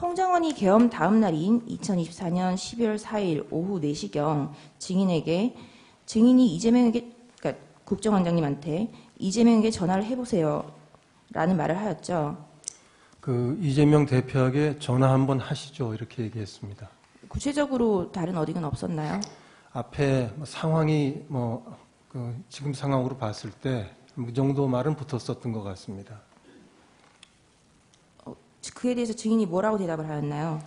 홍장원이 계엄 다음 날인 2024년 12월 4일 오후 4시경 증인이 이재명에게, 그러니까 국정원장님한테 이재명에게 전화를 해보세요 라는 말을 하였죠. 그 이재명 대표에게 전화 한번 하시죠 이렇게 얘기했습니다. 구체적으로 다른 어디가 없었나요? 앞에 상황이 지금 상황으로 봤을 때 그 정도 말은 붙었었던 것 같습니다. 그에 대해서 증인이 뭐라고 대답을 하였나요?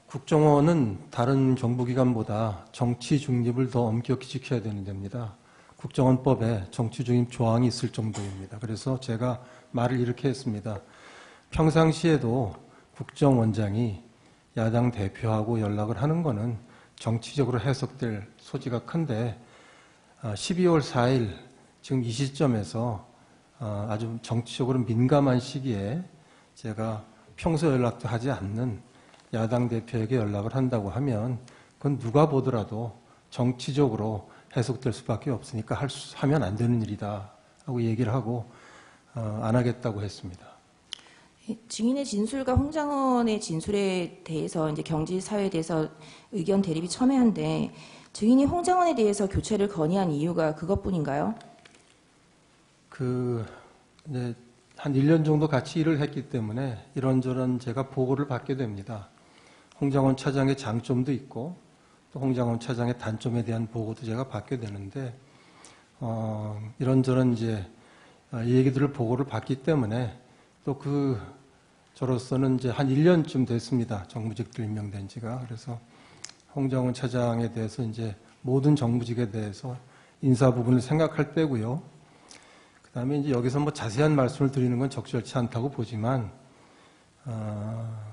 국정원은 다른 정부기관보다 정치 중립을 더 엄격히 지켜야 되는 데입니다. 국정원법에 정치 중립 조항이 있을 정도입니다. 그래서 제가 말을 이렇게 했습니다. 평상시에도 국정원장이 야당 대표하고 연락을 하는 거는 정치적으로 해석될 소지가 큰데 12월 4일 지금 이 시점에서 아주 정치적으로 민감한 시기에 제가 평소 연락도 하지 않는 야당 대표에게 연락을 한다고 하면 그건 누가 보더라도 정치적으로 해석될 수밖에 없으니까 하면 안 되는 일이다 하고 얘기를 하고 안 하겠다고 했습니다. 증인의 진술과 홍장원의 진술에 대해서 이제 경제 사회에 대해서 의견 대립이 첨예한데 증인이 홍장원에 대해서 교체를 건의한 이유가 그것뿐인가요? 이제 한 1년 정도 같이 일을 했기 때문에 이런저런 제가 보고를 받게 됩니다. 홍장원 차장의 장점도 있고 또 홍장원 차장의 단점에 대한 보고도 제가 받게 되는데 이런저런 이제 얘기들을 보고를 받기 때문에 또 저로서는 이제 한 1년쯤 됐습니다. 정무직들 임명된 지가. 그래서 홍장원 차장에 대해서 이제 모든 정무직에 대해서 인사 부분을 생각할 때고요. 그다음에 이제 여기서 자세한 말씀을 드리는 건 적절치 않다고 보지만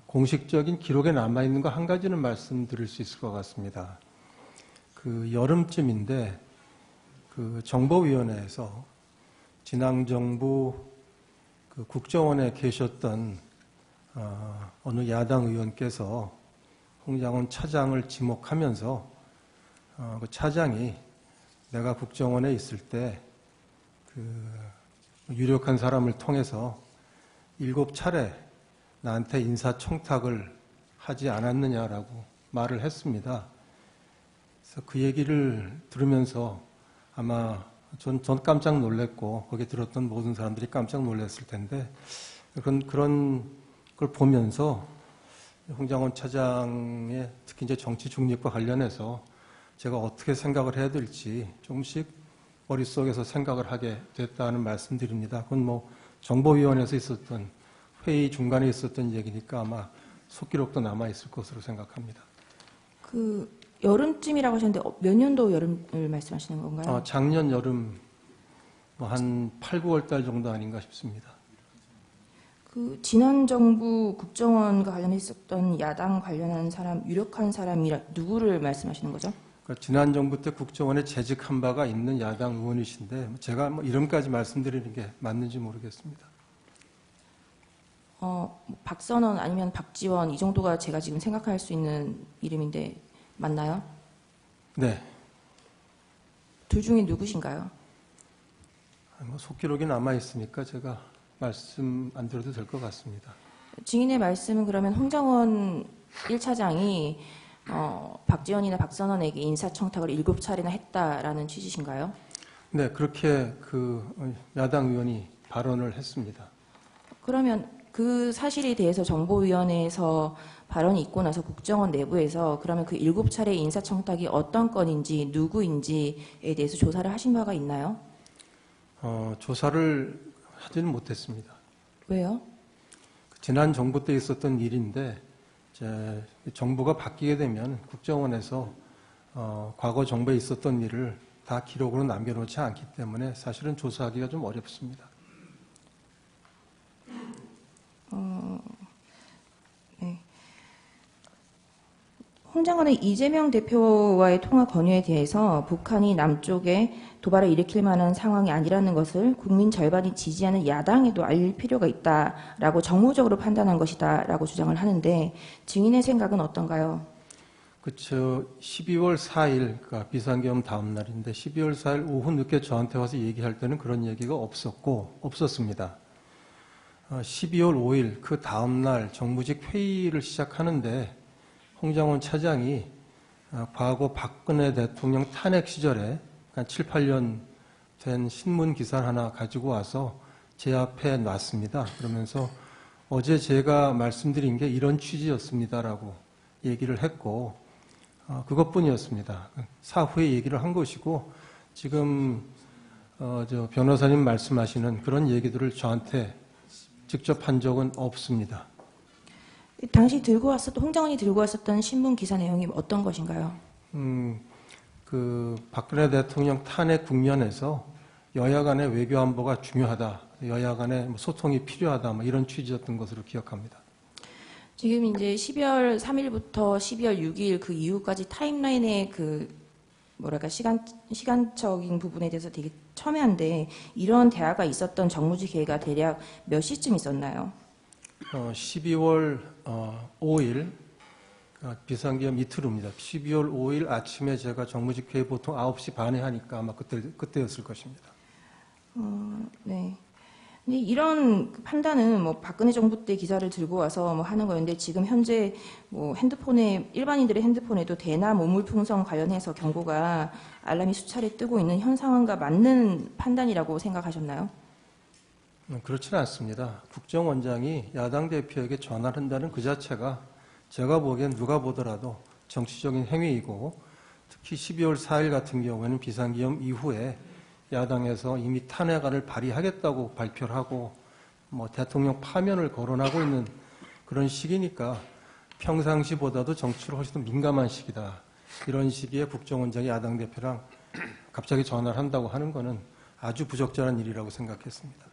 공식적인 기록에 남아 있는 거 한 가지는 말씀드릴 수 있을 것 같습니다. 여름쯤인데 정보위원회에서 진앙 정부 국정원에 계셨던 어느 야당 의원께서 홍장원 차장을 지목하면서 그 차장이 내가 국정원에 있을 때 유력한 사람을 통해서 7차례 나한테 인사청탁을 하지 않았느냐라고 말을 했습니다. 그래서 그 얘기를 들으면서 아마 전 깜짝 놀랐고 거기 들었던 모든 사람들이 깜짝 놀랐을 텐데 그런 걸 보면서 홍장원 차장의 특히 이제 정치 중립과 관련해서 제가 어떻게 생각을 해야 될지 조금씩 머릿속에서 생각을 하게 됐다는 말씀드립니다. 그건 정보위원회에서 있었던 회의 중간에 있었던 얘기니까 아마 속기록도 남아있을 것으로 생각합니다. 여름쯤이라고 하셨는데 몇 년도 여름을 말씀하시는 건가요? 작년 여름 한 8, 9월 달 정도 아닌가 싶습니다. 지난 정부 국정원과 관련했었던 야당 관련한 사람, 유력한 사람이 누구를 말씀하시는 거죠? 지난 정부 때 국정원에 재직한 바가 있는 야당 의원이신데 제가 이름까지 말씀드리는 게 맞는지 모르겠습니다. 박선원 아니면 박지원 이 정도가 제가 지금 생각할 수 있는 이름인데 맞나요? 네. 둘 중에 누구신가요? 속기록이 남아있으니까 제가 말씀 안 드려도 될 것 같습니다. 증인의 말씀은 그러면 홍장원 1차장이 박지원이나 박선원에게 인사청탁을 7차례나 했다라는 취지신가요? 네, 그렇게 야당 의원이 발언을 했습니다. 그러면 그 사실에 대해서 정보위원회에서 발언이 있고 나서 국정원 내부에서 그러면 그 7차례 인사청탁이 어떤 건인지 누구인지에 대해서 조사를 하신 바가 있나요? 조사를 하지는 못했습니다. 왜요? 지난 정부 때 있었던 일인데 정부가 바뀌게 되면 국정원에서 과거 정부에 있었던 일을 다 기록으로 남겨놓지 않기 때문에 사실은 조사하기가 좀 어렵습니다. 네. 홍장관의 이재명 대표와의 통화 권유에 대해서 북한이 남쪽에 도발을 일으킬 만한 상황이 아니라는 것을 국민 절반이 지지하는 야당에도 알릴 필요가 있다라고 정무적으로 판단한 것이다라고 주장을 하는데 증인의 생각은 어떤가요? 그렇죠. 12월 4일, 그러니까 비상계엄 다음 날인데 12월 4일 오후 늦게 저한테 와서 얘기할 때는 그런 얘기가 없었습니다. 12월 5일 그 다음날 정무직 회의를 시작하는데 홍장원 차장이 과거 박근혜 대통령 탄핵 시절에 한 7, 8년 된 신문 기사를 하나 가지고 와서 제 앞에 놨습니다. 그러면서 어제 제가 말씀드린 게 이런 취지였습니다라고 얘기를 했고 그것뿐이었습니다. 사후에 얘기를 한 것이고 지금 저 변호사님 말씀하시는 그런 얘기들을 저한테 직접 한 적은 없습니다. 당시 홍장원이 들고 왔었던 신문 기사 내용이 어떤 것인가요? 그 박근혜 대통령 탄핵 국면에서 여야 간의 외교 안보가 중요하다, 여야 간의 소통이 필요하다, 이런 취지였던 것으로 기억합니다. 지금 이제 12월 3일부터 12월 6일 그 이후까지 타임라인의 그 뭐랄까 시간적인 부분에 대해서 되게 첨예한데 이런 대화가 있었던 정무직 회의가 대략 몇 시쯤 있었나요? 12월 5일 비상기업 이틀 후입니다. 12월 5일 아침에 제가 정무직 회의 보통 9시 반에 하니까 아마 그때였을 것입니다. 네. 근데 이런 판단은 뭐 박근혜 정부 때 기사를 들고 와서 뭐 하는 거였는데 지금 현재 뭐 핸드폰에 일반인들의 핸드폰에도 대남 오물풍선 관련해서 경고가 알람이 수차례 뜨고 있는 현 상황과 맞는 판단이라고 생각하셨나요? 그렇지는 않습니다. 국정원장이 야당 대표에게 전화를 한다는 그 자체가 제가 보기엔 누가 보더라도 정치적인 행위이고 특히 12월 4일 같은 경우에는 비상기업 이후에 야당에서 이미 탄핵안을 발의하겠다고 발표를 하고 뭐 대통령 파면을 거론하고 있는 그런 시기니까 평상시보다도 정치로 훨씬 더 민감한 시기다. 이런 시기에 국정원장이 야당 대표랑 갑자기 전화를 한다고 하는 것은 아주 부적절한 일이라고 생각했습니다.